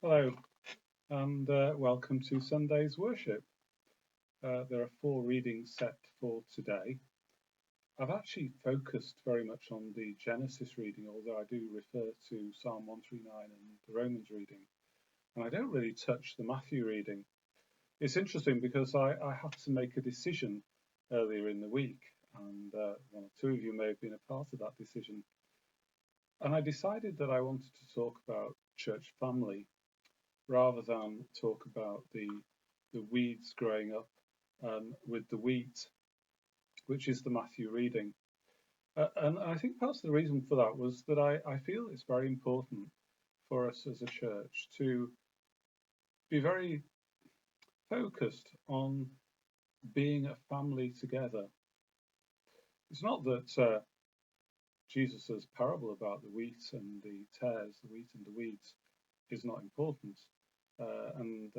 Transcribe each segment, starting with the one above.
Hello, and welcome to Sunday's worship. There are four readings set for today. I've actually focused very much on the Genesis reading, although I do refer to Psalm 139 and the Romans reading, and I don't really touch the Matthew reading. It's interesting because I had to make a decision earlier in the week, and one or two of you may have been a part of that decision. And I decided that I wanted to talk about church family rather than talk about the weeds growing up with the wheat, which is the Matthew reading. And I think part of the reason for that was that I feel it's very important for us as a church to be very focused on being a family together. It's not that Jesus' parable about the wheat and the tares, the wheat and the weeds, is not important. And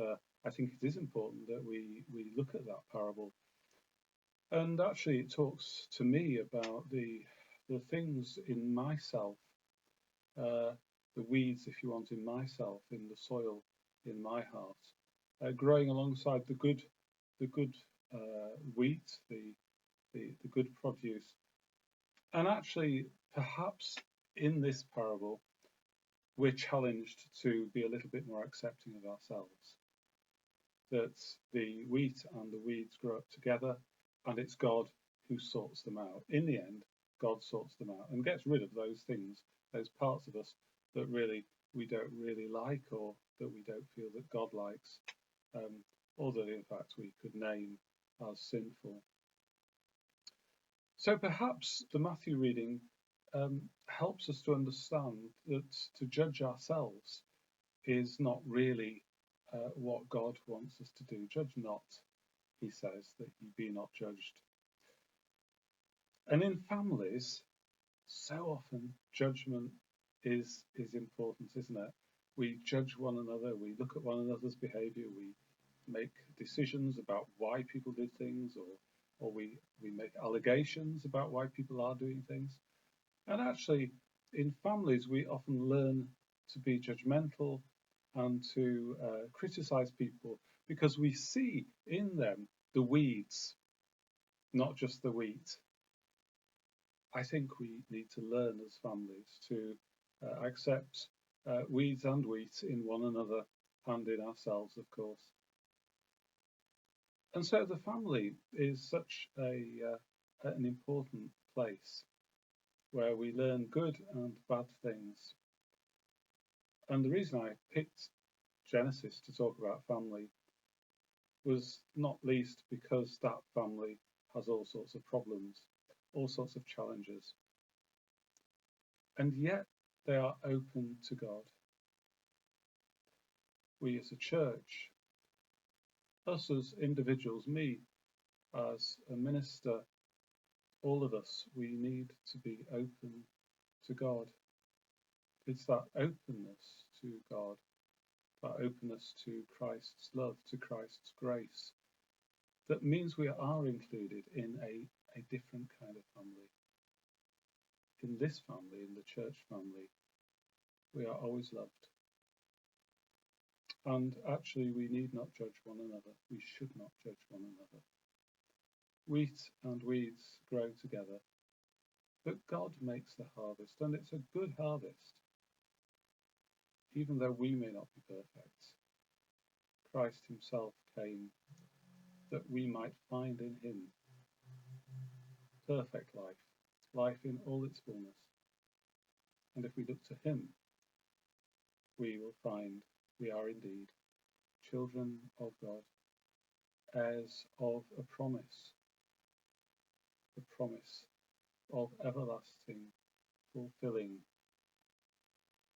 I think it is important that we look at that parable. And actually, it talks to me about the things in myself, the weeds, if you want, in myself, in the soil, in my heart, growing alongside the good wheat, the good produce. And actually, perhaps in this parable, we're challenged to be a little bit more accepting of ourselves. That the wheat and the weeds grow up together, and it's God who sorts them out. In the end, God sorts them out and gets rid of those things, those parts of us that really we don't really like, or that we don't feel that God likes, or that in fact we could name as sinful. So perhaps the Matthew reading helps us to understand that to judge ourselves is not really what God wants us to do. Judge not, he says, that ye be not judged. And in families, so often judgment is important, isn't it? We judge one another, we look at one another's behaviour, we make decisions about why people did things, or we make allegations about why people are doing things. And actually, in families, we often learn to be judgmental and to criticize people because we see in them the weeds, not just the wheat. I think we need to learn as families to accept weeds and wheat in one another and in ourselves, of course. And so the family is such an important place where we learn good and bad things. And the reason I picked Genesis to talk about family was not least because that family has all sorts of problems, all sorts of challenges. And yet they are open to God. We as a church, us as individuals, me as a minister, all of us, we need to be open to God. It's that openness to God, that openness to Christ's love, to Christ's grace, that means we are included in a different kind of family. In this family, in the church family, we are always loved. And actually, we need not judge one another. We should not judge one another. Wheat and weeds grow together, but God makes the harvest, and it's a good harvest. Even though we may not be perfect, Christ himself came that we might find in him perfect life, life in all its fullness. And if we look to him, we will find we are indeed children of God, heirs of a promise, the promise of everlasting, fulfilling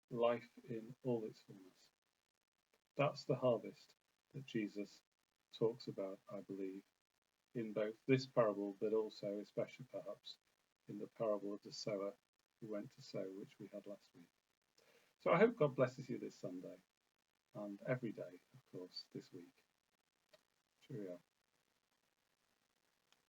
life in all its fullness. That's the harvest that Jesus talks about, I believe, in both this parable, but also, especially perhaps, in the parable of the sower who went to sow, which we had last week. So I hope God blesses you this Sunday and every day, of course, this week. Cheerio.